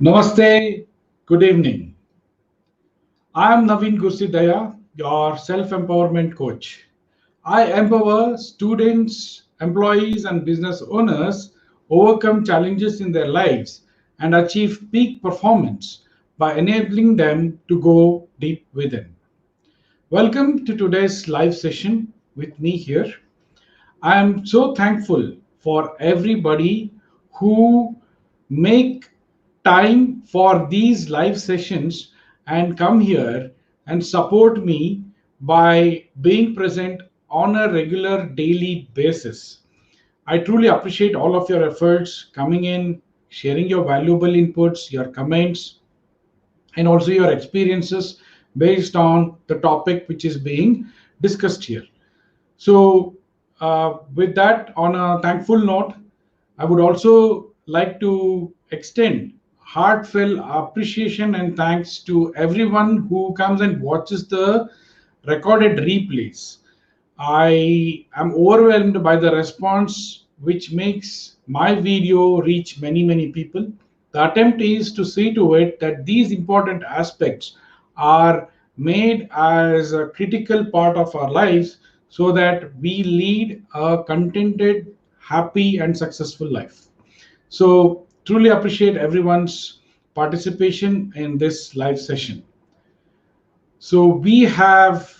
Namaste, good evening. I am Naveen Gursidaya, your self empowerment coach. I empower students, employees, and business owners overcome challenges in their lives and achieve peak performance by enabling them to go deep within. Welcome to today's live session with me here. I am so thankful for everybody who make time for these live sessions and come here and support me by being present on a regular daily basis. I truly appreciate all of your efforts coming in, sharing your valuable inputs, your comments, and also your experiences based on the topic which is being discussed here. So, with that, on a thankful note, I would also like to extend heartfelt appreciation and thanks to everyone who comes and watches the recorded replays. I am overwhelmed by the response, which makes my video reach many, many people. The attempt is to see to it that these important aspects are made as a critical part of our lives so that we lead a contented, happy, and successful life. So, truly appreciate everyone's participation in this live session. So, we have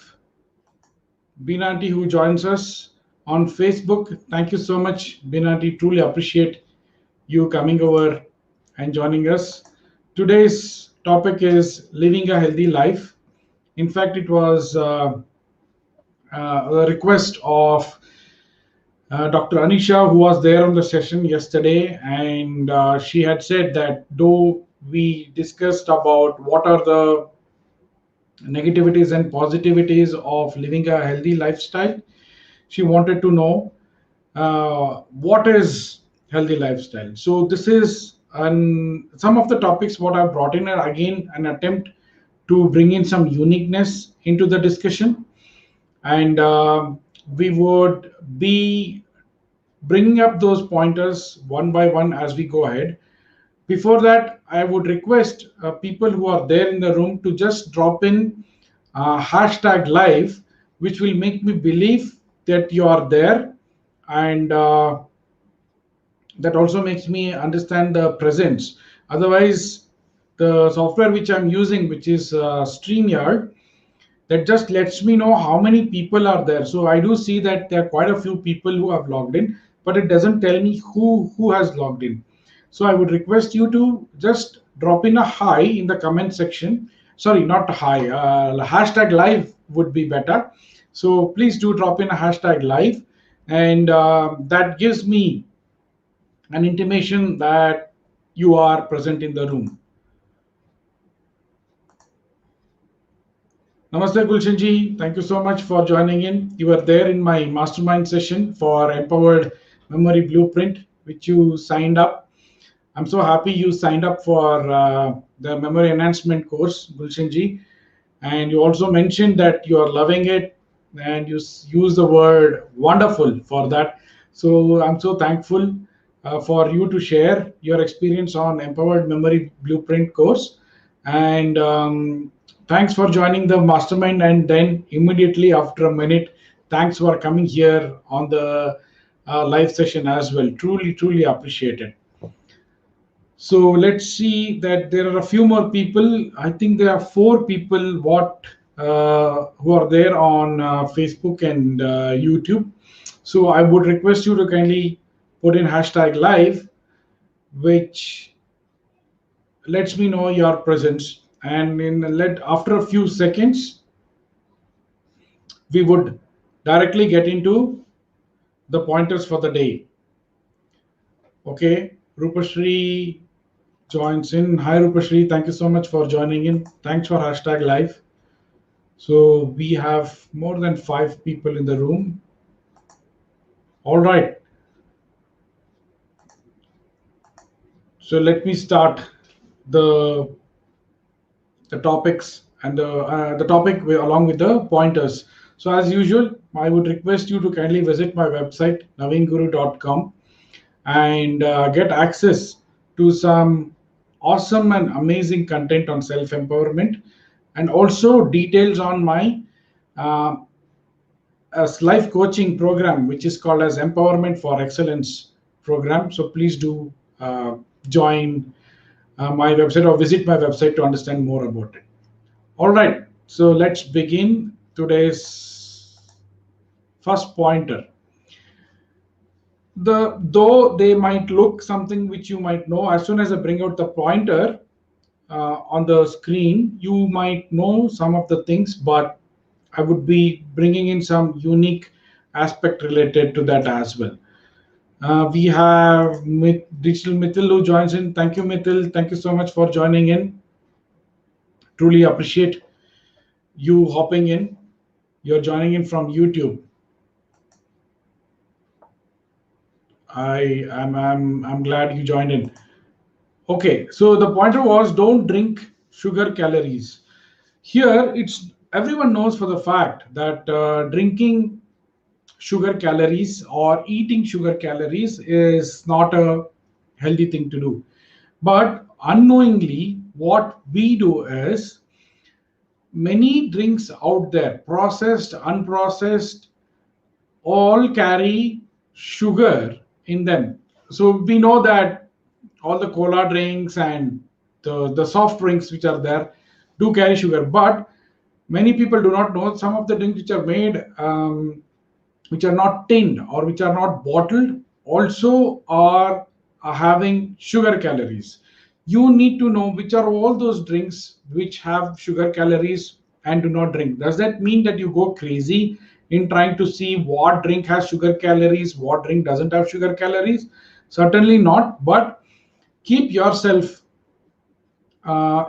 Binati who joins us on Facebook. Thank you so much, Binati. Truly appreciate you coming over and joining us. Today's topic is living a healthy life. In fact, it was a request of Dr. Anisha, who was there on the session yesterday, and she had said that though we discussed about what are the negativities and positivities of living a healthy lifestyle, she wanted to know what is healthy lifestyle. So this is some of the topics what I've brought in are again an attempt to bring in some uniqueness into the discussion, and we would be bringing up those pointers one by one as we go ahead. Before that, I would request people who are there in the room to just drop in hashtag live, which will make me believe that you are there, and that also makes me understand the presence. Otherwise, the software which I'm using, which is StreamYard, that just lets me know how many people are there. So I do see that there are quite a few people who have logged in, but it doesn't tell me who has logged in. So I would request you to just drop in a hi in the comment section. Sorry, not hi. Hashtag live would be better. So please do drop in a hashtag live, and that gives me an intimation that you are present in the room. Namaste Gulshanji, thank you so much for joining in. You were there in my mastermind session for Empowered Memory Blueprint, which you signed up. I'm so happy you signed up for the memory enhancement course, Gulshanji. And you also mentioned that you are loving it and you use the word wonderful for that. So I'm so thankful for you to share your experience on Empowered Memory Blueprint course. And thanks for joining the mastermind. And then immediately after a minute, thanks for coming here on the live session as well. Truly, truly appreciate it. So let's see that there are a few more people. I think there are 4 people who are there on Facebook and YouTube. So I would request you to kindly put in hashtag live, which lets me know your presence. And after a few seconds, we would directly get into the pointers for the day. Okay, Rupashri joins in. Hi Rupashri, thank you so much for joining in. Thanks for hashtag live. So we have more than 5 people in the room. All right. So let me start the topics and the topic along with the pointers. So as usual, I would request you to kindly visit my website naveenguru.com and get access to some awesome and amazing content on self empowerment, and also details on my uh, life coaching program, which is called as Empowerment for Excellence program. So please do join my website or visit my website to understand more about it. All right, so let's begin today's first pointer. Though they might look something which you might know, as soon as I bring out the pointer on the screen, you might know some of the things, but I would be bringing in some unique aspect related to that as well. We have Digital Mithil who joins in. Thank you, Mithil. Thank you so much for joining in. Truly appreciate you hopping in. You're joining in from YouTube. I'm glad you joined in. Okay, so the pointer was don't drink sugar calories. Here, it's everyone knows for the fact that drinking sugar calories or eating sugar calories is not a healthy thing to do. But unknowingly, what we do is many drinks out there, processed, unprocessed, all carry sugar in them. So we know that all the cola drinks and the soft drinks which are there do carry sugar, but many people do not know some of the drinks which are made, which are not tinned or which are not bottled, also are having sugar calories. You need to know which are all those drinks which have sugar calories and do not drink. Does that mean that you go crazy in trying to see what drink has sugar calories, what drink doesn't have sugar calories? Certainly not, but keep yourself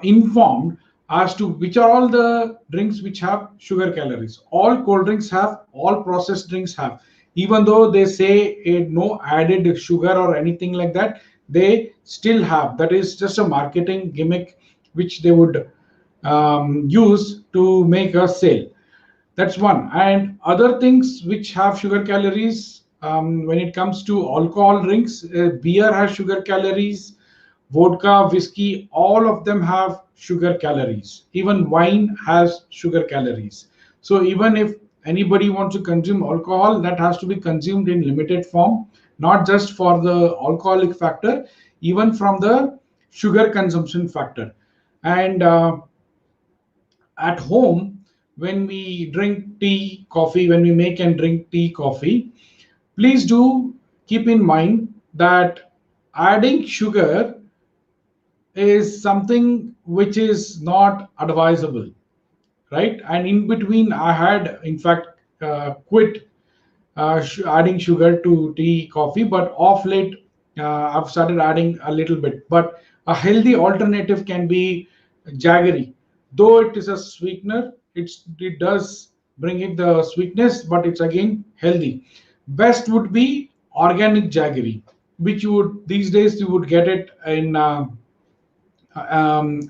informed as to which are all the drinks which have sugar calories. All cold drinks have, all processed drinks have. Even though they say no added sugar or anything like that, they still have. That is just a marketing gimmick which they would use to make a sale. That's one. And other things which have sugar calories, when it comes to alcohol drinks, beer has sugar calories, vodka, whiskey, all of them have sugar calories. Even wine has sugar calories. So even if anybody wants to consume alcohol, that has to be consumed in limited form, not just for the alcoholic factor, even from the sugar consumption factor. And at home, when we drink tea, coffee, when we make and drink tea, coffee, please do keep in mind that adding sugar is something which is not advisable, right? And in between, I had, in fact, quit adding sugar to tea, coffee, but off late, I've started adding a little bit. But a healthy alternative can be jaggery. Though it is a sweetener, it does bring in the sweetness, but it's again healthy. Best would be organic jaggery, which you would these days you would get it in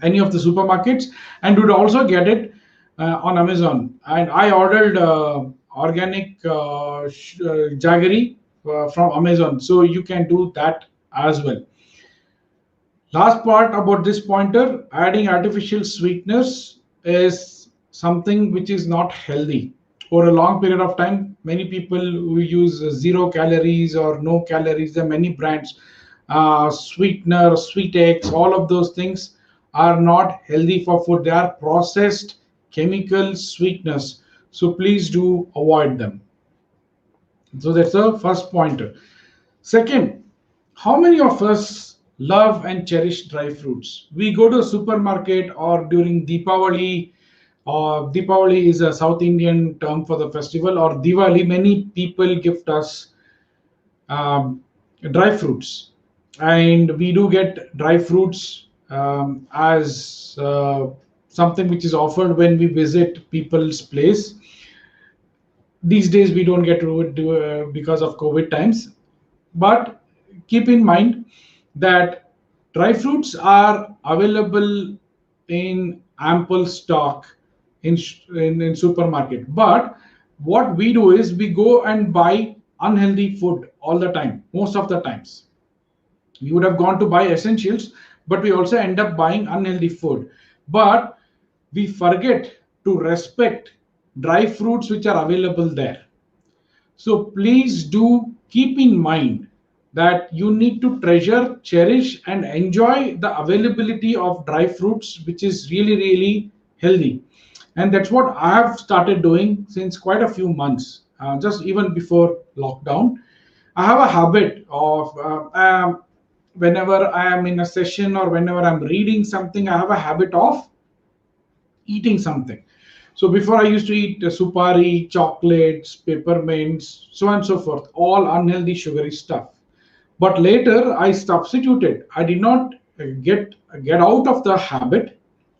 any of the supermarkets, and would also get it on Amazon. And I ordered organic jaggery from Amazon, so you can do that as well. Last part about this pointer, adding artificial sweeteners is something which is not healthy. For a long period of time, many people who use zero calories or no calories, there are many brands, sweetener, sweet eggs, all of those things are not healthy for food. They are processed chemical sweeteners. So please do avoid them. So that's the first pointer. Second, how many of us love and cherish dry fruits? We go to a supermarket or during Deepavali, or Deepavali is a South Indian term for the festival, or Diwali, many people gift us dry fruits. And we do get dry fruits as something which is offered when we visit people's place. These days we don't get to do because of COVID times, but keep in mind that dry fruits are available in ample stock in supermarket, but what we do is we go and buy unhealthy food all the time, most of the times. We would have gone to buy essentials, but we also end up buying unhealthy food. But we forget to respect dry fruits which are available there. So please do keep in mind that you need to treasure, cherish, and enjoy the availability of dry fruits, which is really, really healthy. And that's what I have started doing since quite a few months, just even before lockdown. I have a habit of whenever I am in a session or whenever I'm reading something, I have a habit of eating something. So before I used to eat supari, chocolates, peppermints, so on and so forth, all unhealthy sugary stuff. But later I substituted. I did not get out of the habit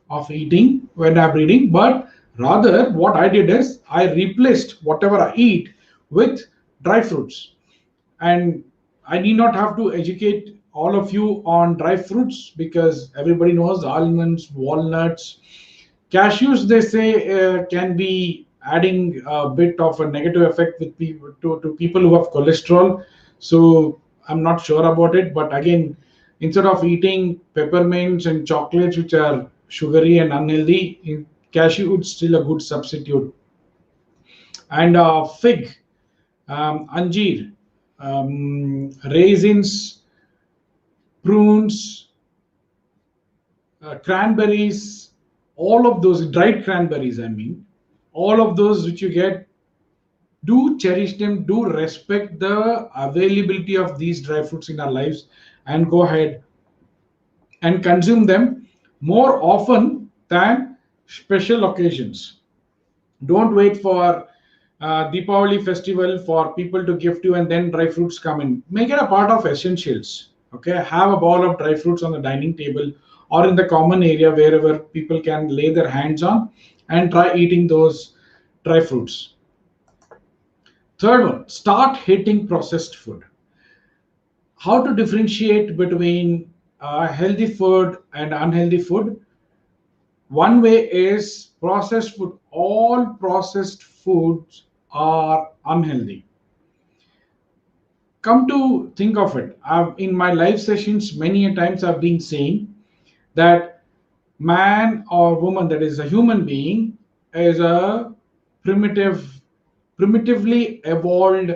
of eating when I'm reading, but rather what I did is I replaced whatever I eat with dry fruits. And I need not have to educate all of you on dry fruits because everybody knows almonds, walnuts, cashews. They say can be adding a bit of a negative effect with people to people who have cholesterol. So I'm not sure about it. But again, instead of eating peppermints and chocolates which are sugary and unhealthy, cashew would still a good substitute. And fig, anjeer, raisins, prunes, cranberries, all of those dried cranberries, I mean, all of those which you get, do cherish them, do respect the availability of these dry fruits in our lives, and go ahead and consume them more often than special occasions. Don't wait for Deepavali festival for people to gift you and then dry fruits come in. Make it a part of essentials. Okay, have a bowl of dry fruits on the dining table or in the common area wherever people can lay their hands on and try eating those dry fruits. Third one, start hating processed food. How to differentiate between healthy food and unhealthy food? One way is processed food. All processed foods are unhealthy. Come to think of it, in my live sessions, many a times I've been saying that man or woman, that is a human being, is a primitive, primitively evolved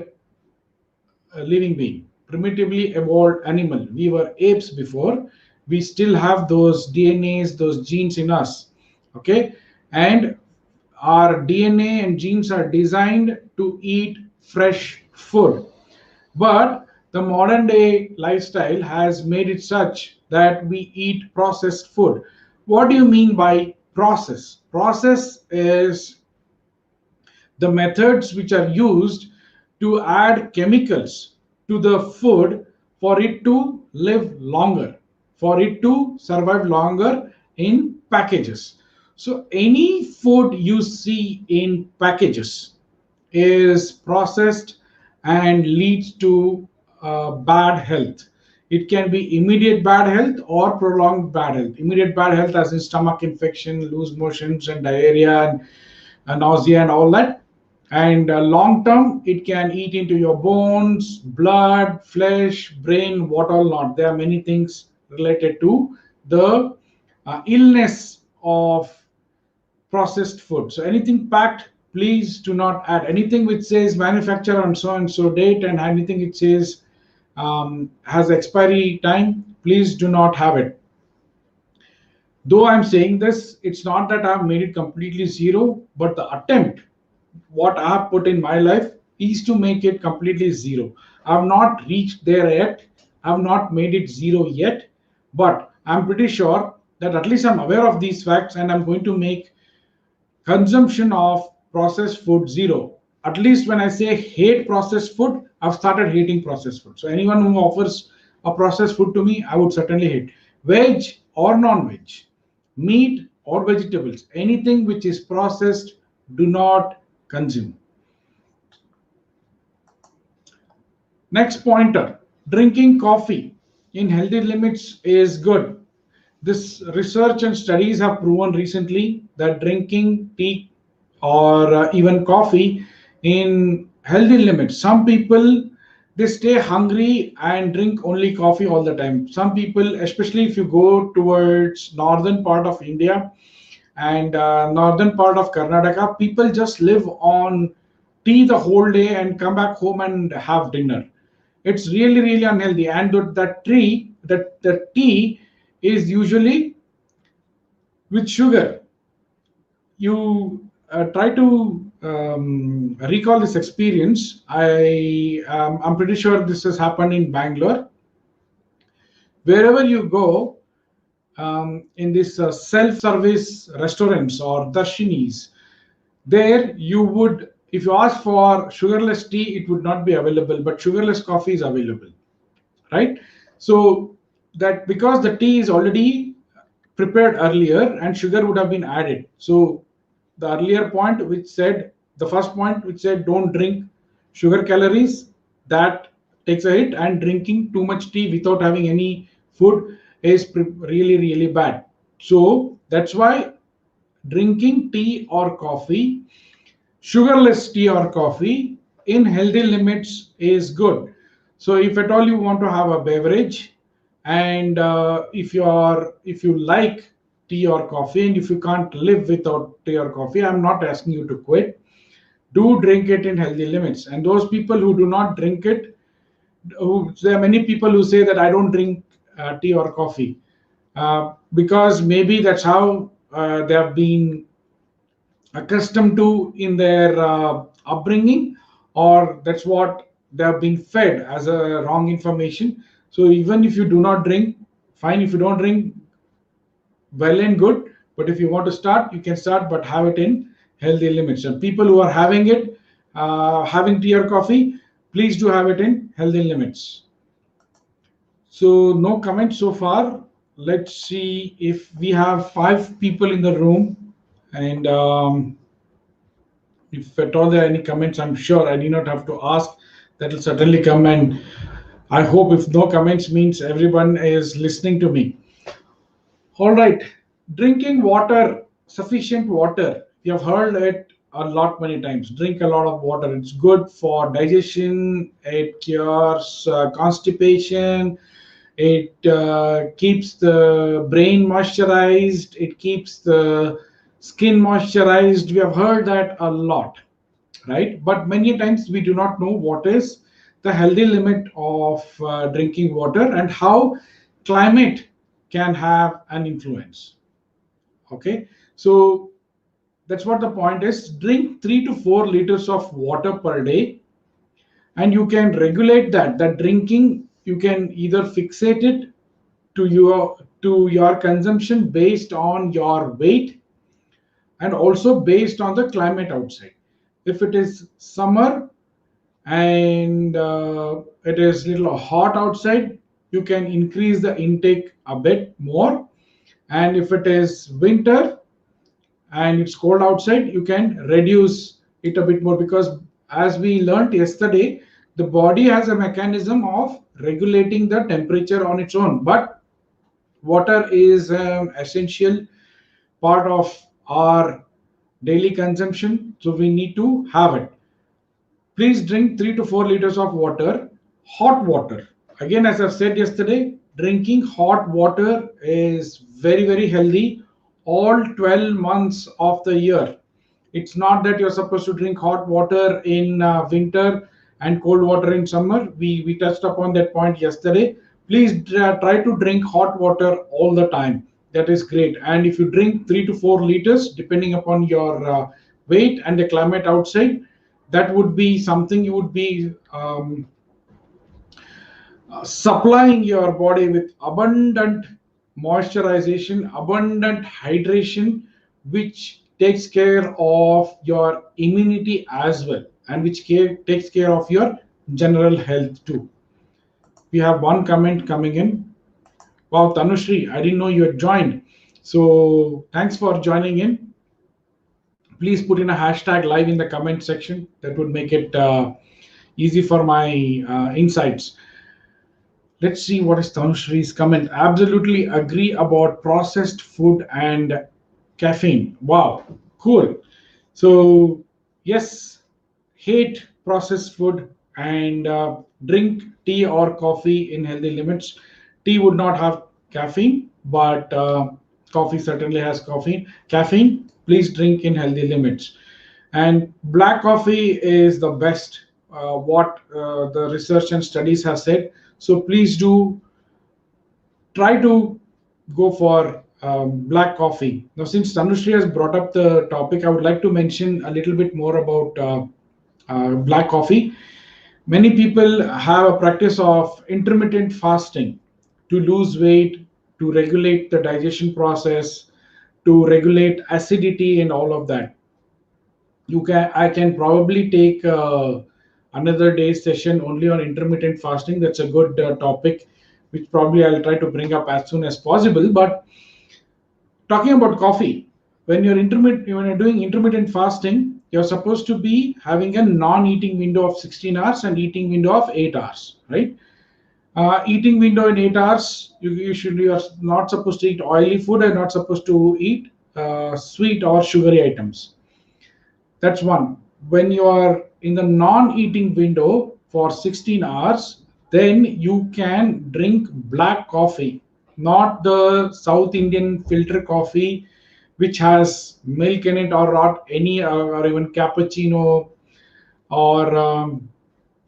living being, primitively evolved animal. We were apes before. We still have those DNAs, those genes in us. Okay, and our DNA and genes are designed to eat fresh food. But the modern day lifestyle has made it such that we eat processed food. What do you mean by process? Process is the methods which are used to add chemicals to the food for it to live longer, for it to survive longer in packages. So any food you see in packages is processed and leads to bad health. It can be immediate bad health or prolonged bad health. Immediate bad health, as in stomach infection, loose motions, and diarrhea, and nausea, and all that. And long term, it can eat into your bones, blood, flesh, brain, what all not. There are many things related to the illness of processed food. So anything packed, please do not add. Anything which says manufacturer on so and so date and anything it says has expiry time, please do not have it. Though I'm saying this, it's not that I've made it completely zero, but the attempt, what I have put in my life, is to make it completely zero. I've not reached there yet. I've not made it zero yet, but I'm pretty sure that at least I'm aware of these facts and I'm going to make consumption of processed food zero. At least when I say hate processed food, I've started hating processed food. So anyone who offers a processed food to me, I would certainly hate. Veg or non-veg, meat or vegetables, anything which is processed, do not consume. Next pointer, drinking coffee in healthy limits is good. This research and studies have proven recently that drinking tea or even coffee in healthy limits. Some people, they stay hungry and drink only coffee all the time. Some people, especially if you go towards northern part of India and northern part of Karnataka, people just live on tea the whole day and come back home and have dinner. It's really, really unhealthy. And that tea is usually with sugar. You try to recall this experience. I'm pretty sure this has happened in Bangalore. Wherever you go, in this self-service restaurants or darshinis, there you would, if you ask for sugarless tea, it would not be available, but sugarless coffee is available, right? So that because the tea is already prepared earlier and sugar would have been added. So the earlier point which said, the first point which said don't drink sugar calories, that takes a hit, and drinking too much tea without having any food is really, really bad. So that's why drinking tea or coffee, sugarless tea or coffee in healthy limits is good. So if at all you want to have a beverage, and if you like tea or coffee, and if you can't live without tea or coffee, I'm not asking you to quit. Do drink it in healthy limits. And those people who do not drink it, there are many people who say that I don't drink tea or coffee because maybe that's how they have been accustomed to in their upbringing, or that's what they have been fed as a wrong information. So even if you do not drink, fine. If you don't drink, well and good. But if you want to start, you can start, but have it in healthy limits. And people who are having it, having tea or coffee, please do have it in healthy limits. So no comments so far. Let's see if we have 5 people in the room, and if at all there are any comments, I'm sure I do not have to ask. That will certainly come, and I hope if no comments means everyone is listening to me. All right, drinking water, sufficient water. You have heard it a lot many times. Drink a lot of water. It's good for digestion. It cures constipation. It keeps the brain moisturized. It keeps the skin moisturized. We have heard that a lot, right? But many times we do not know what is the healthy limit of drinking water and how climate can have an influence. Okay, so that's what the point is. Drink 3 to 4 liters of water per day, and you can regulate that drinking. You can either fixate it to your consumption based on your weight and also based on the climate outside. If it is summer and it is little hot outside, you can increase the intake a bit more. And if it is winter and it's cold outside, you can reduce it a bit more, because as we learned yesterday, the body has a mechanism of regulating the temperature on its own. But water is an essential part of our daily consumption, so we need to have it. Please drink 3 to 4 liters of water, hot water. Again, as I've said yesterday, drinking hot water is very, very healthy all 12 months of the year. It's not that you're supposed to drink hot water in winter and cold water in summer. We touched upon that point yesterday. Please try to drink hot water all the time. That is great. And if you drink 3 to 4 liters, depending upon your weight and the climate outside, that would be something you would be supplying your body with abundant moisturization, abundant hydration, which takes care of your immunity as well, and which takes care of your general health too. We have one comment coming in. Wow, Tanushri, I didn't know you had joined. So thanks for joining in. Please put in a hashtag live in the comment section. That would make it easy for my insights. Let's see what is Tanushri's comment. Absolutely agree about processed food and caffeine. Wow, cool. So yes, hate processed food, and drink tea or coffee in healthy limits. Tea would not have caffeine, but coffee certainly has caffeine. Please drink in healthy limits. And black coffee is the best, what the research and studies have said. So please do try to go for black coffee. Now, since Tanushree has brought up the topic, I would like to mention a little bit more about black coffee. Many people have a practice of intermittent fasting to lose weight, to regulate the digestion process, to regulate acidity, and all of that. I can probably take another day's session only on intermittent fasting. That's a good topic, which probably I'll try to bring up as soon as possible. But talking about coffee, when you're doing intermittent fasting, you're supposed to be having a non-eating window of 16 hours and eating window of 8 hours, right? Eating window in 8 hours, you are not supposed to eat oily food and not supposed to eat sweet or sugary items. That's one. When you are in the non-eating window for 16 hours, then you can drink black coffee, not the South Indian filter coffee, which has milk in it, or not any, or even cappuccino or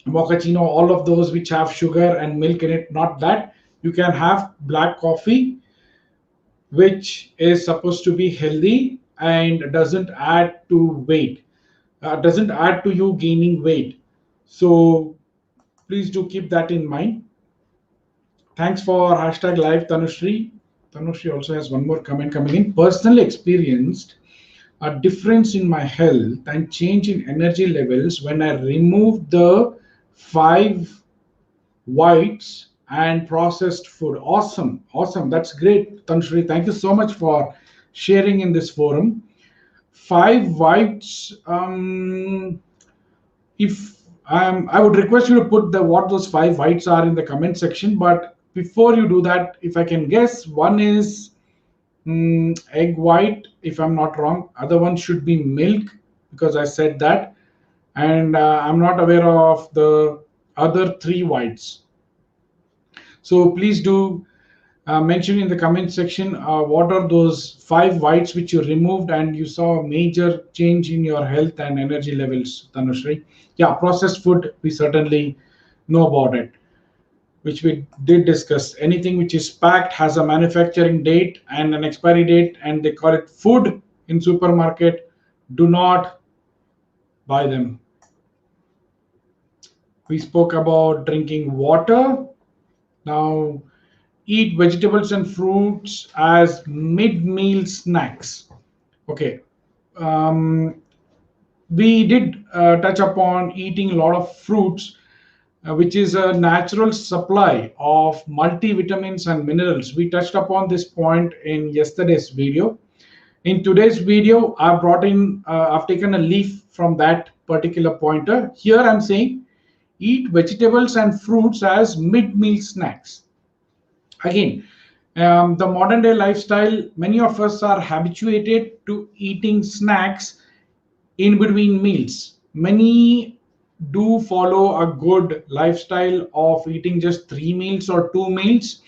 mochaccino, all of those which have sugar and milk in it. Not that. You can have black coffee, which is supposed to be healthy and doesn't add to weight, doesn't add to you gaining weight. So please do keep that in mind. Thanks for hashtag live Tanushree. Tanushree also has one more comment coming in. Personally experienced a difference in my health and change in energy levels when I removed the five whites and processed food. Awesome, awesome. That's great, Tanushree. Thank you so much for sharing in this forum. Five whites. If I would request you to put the what those five whites are in the comment section. But before you do that, if I can guess, one is egg white, if I'm not wrong. Other one should be milk, because I said that, and I'm not aware of the other three whites. So please do mention in the comment section what are those five whites which you removed and you saw a major change in your health and energy levels, Tanushree. Yeah, processed food, we certainly know about it, which we did discuss. Anything which is packed has a manufacturing date and an expiry date, and they call it food in supermarket. Do not buy them. We spoke about drinking water. Now, eat vegetables and fruits as mid-meal snacks. Okay. Um, we did touch upon eating a lot of fruits, which is a natural supply of multivitamins and minerals. We touched upon this point in yesterday's video. In today's video, I've taken a leaf from that particular pointer. Here I'm saying eat vegetables and fruits as mid-meal snacks. Again, the modern day lifestyle, many of us are habituated to eating snacks in between meals. Many do follow a good lifestyle of eating just 3 meals or 2 meals.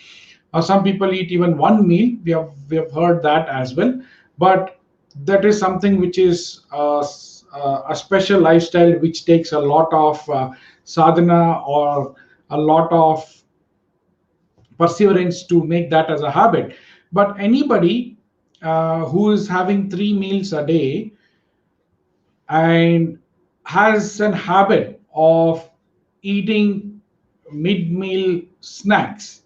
Some people eat even one meal. We have heard that as well. But that is something which is a special lifestyle which takes a lot of sadhana or a lot of perseverance to make that as a habit. But anybody who is having 3 meals a day and has an habit of eating mid-meal snacks,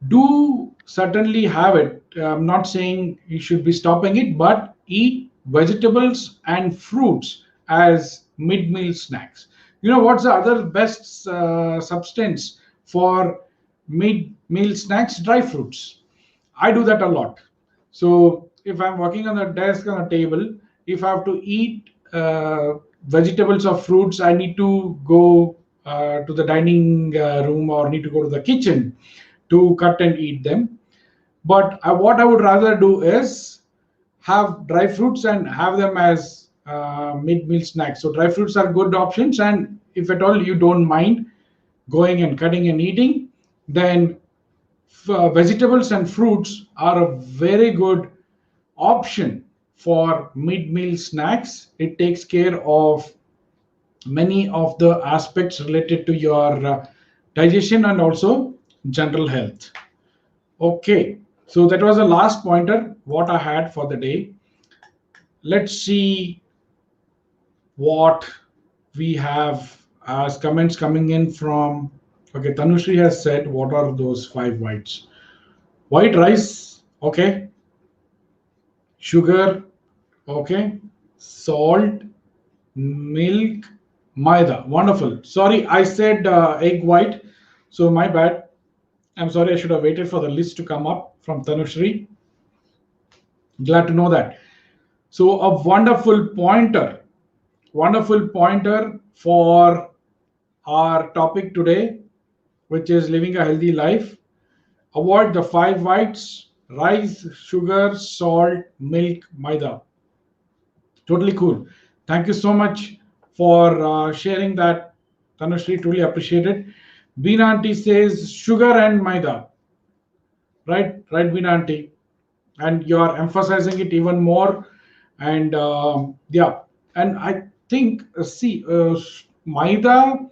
do certainly have it. I'm not saying you should be stopping it, but eat vegetables and fruits as mid-meal snacks. You know what's the other best substance for mid-meal snacks? Dry fruits. I do that a lot. So if I'm working on a desk on a table, if I have to eat vegetables or fruits, I need to go to the dining room or need to go to the kitchen to cut and eat them. But what I would rather do is have dry fruits and have them as mid-meal snacks. So dry fruits are good options, and if at all you don't mind going and cutting and eating, then vegetables and fruits are a very good option for mid-meal snacks. It takes care of many of the aspects related to your digestion and also general health. Okay, so that was the last pointer what I had for the day. Let's see what we have as comments coming in from. Okay, Tanushri has said, what are those five whites? White rice, okay, sugar, okay, salt, milk, maida. Wonderful. Sorry, I said egg white, so my bad. I'm sorry, I should have waited for the list to come up from Tanushri. Glad to know that. So, a wonderful pointer for our topic today, which is living a healthy life. Avoid the five whites: rice, sugar, salt, milk, maida. Totally cool. Thank you so much for sharing that, Tanushree. Truly appreciate it. Beena Auntie says sugar and maida. Right, Beena Auntie. And you're emphasizing it even more. And yeah, and I think, see, maida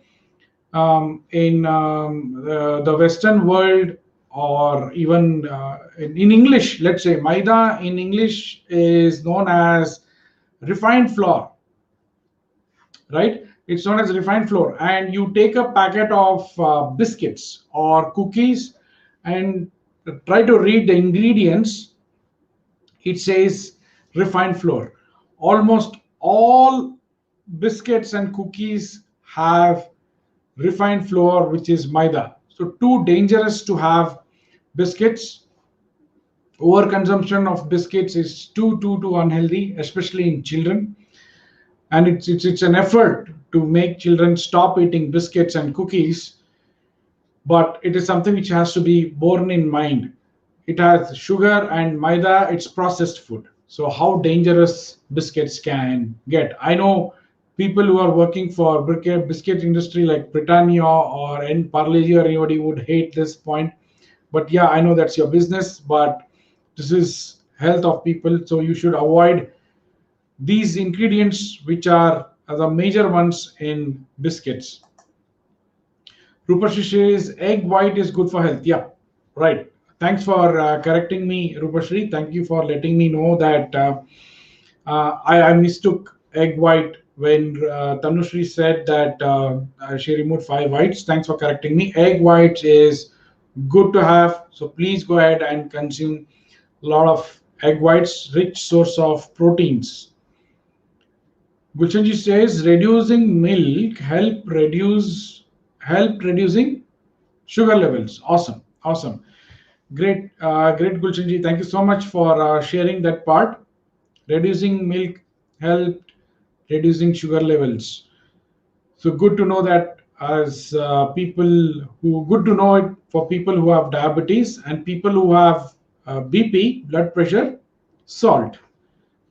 in the Western world, or even in English, let's say maida in English is known as refined flour, right? It's known as refined flour. And you take a packet of biscuits or cookies and try to read the ingredients. It says refined flour. Almost all biscuits and cookies have refined flour, which is maida. So too dangerous to have biscuits. Overconsumption of biscuits is too unhealthy, especially in children. And it's an effort to make children stop eating biscuits and cookies, but it is something which has to be borne in mind. It has sugar and maida, it's processed food. So how dangerous biscuits can get. I know people who are working for biscuit industry like Britannia or N Parle-G or anybody would hate this point. But yeah, I know that's your business, but this is health of people, so you should avoid these ingredients, which are the major ones in biscuits. Rupashi says egg white is good for health. Yeah, right. Thanks for correcting me, Rupashri. Thank you for letting me know that I mistook egg white when Tanushri said that she removed five whites. Thanks for correcting me. Egg whites is good to have. So please go ahead and consume a lot of egg whites, rich source of proteins. Gulshanji says reducing milk help reducing sugar levels. Awesome, awesome, great Gulshanji. Thank you so much for sharing that part. Reducing milk helped reducing sugar levels. So good to know that, as people who good to know it for people who have diabetes and people who have BP, blood pressure. Salt,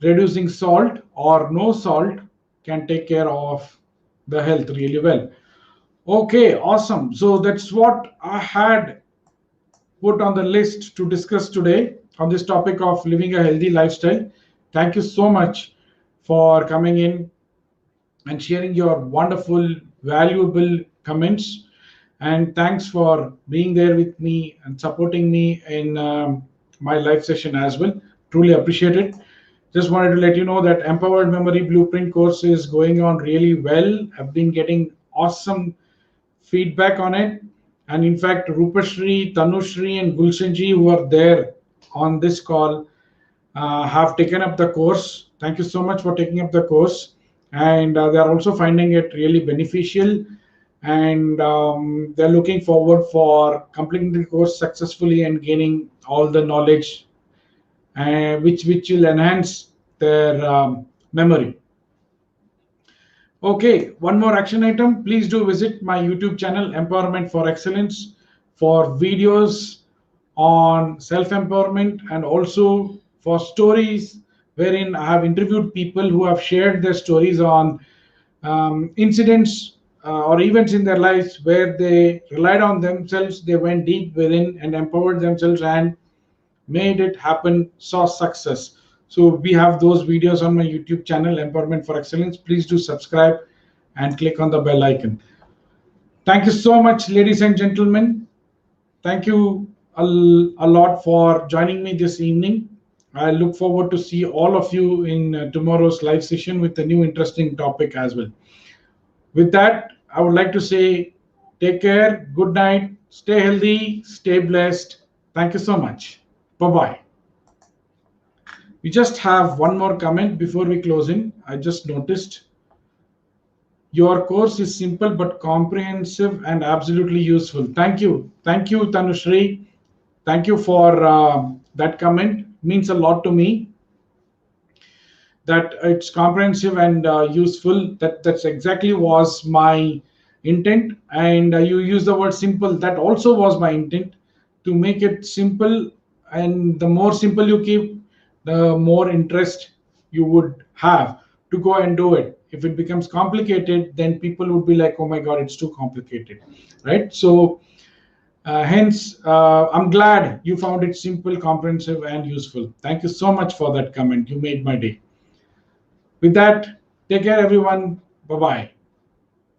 reducing salt or no salt can take care of the health really well. Okay, awesome. So that's what I had put on the list to discuss today on this topic of living a healthy lifestyle. Thank you so much for coming in and sharing your wonderful, valuable comments. And thanks for being there with me and supporting me in my live session as well. Truly appreciate it. Just wanted to let you know that Empowered Memory Blueprint course is going on really well. I've been getting awesome feedback on it. And in fact, Rupashri, Tanushri, and Gulshanji, who are there on this call, have taken up the course. Thank you so much for taking up the course. And they are also finding it really beneficial. And they're looking forward for completing the course successfully and gaining all the knowledge, which will enhance their memory. Okay, one more action item. Please do visit my YouTube channel, Empowerment for Excellence, for videos on self-empowerment and also for stories wherein I have interviewed people who have shared their stories on incidents or events in their lives where they relied on themselves, they went deep within and empowered themselves and made it happen, saw success. So we have those videos on my YouTube channel, Empowerment for Excellence. Please do subscribe and click on the bell icon. Thank you so much, ladies and gentlemen. Thank you a lot for joining me this evening. I look forward to see all of you in tomorrow's live session with a new interesting topic as well. With that, I would like to say take care, good night, stay healthy, stay blessed. Thank you so much. Bye-bye. We just have one more comment before we close in. I just noticed your course is simple but comprehensive and absolutely useful. Thank you. Thank you, Tanushri. Thank you for that comment. It means a lot to me that it's comprehensive and useful. That's exactly was my intent. And you use the word simple. That also was my intent, to make it simple. And the more simple you keep, the more interest you would have to go and do it. If it becomes complicated, then people would be like, oh my God, it's too complicated, right? So hence, I'm glad you found it simple, comprehensive, and useful. Thank you so much for that comment. You made my day. With that, take care, everyone. Bye-bye.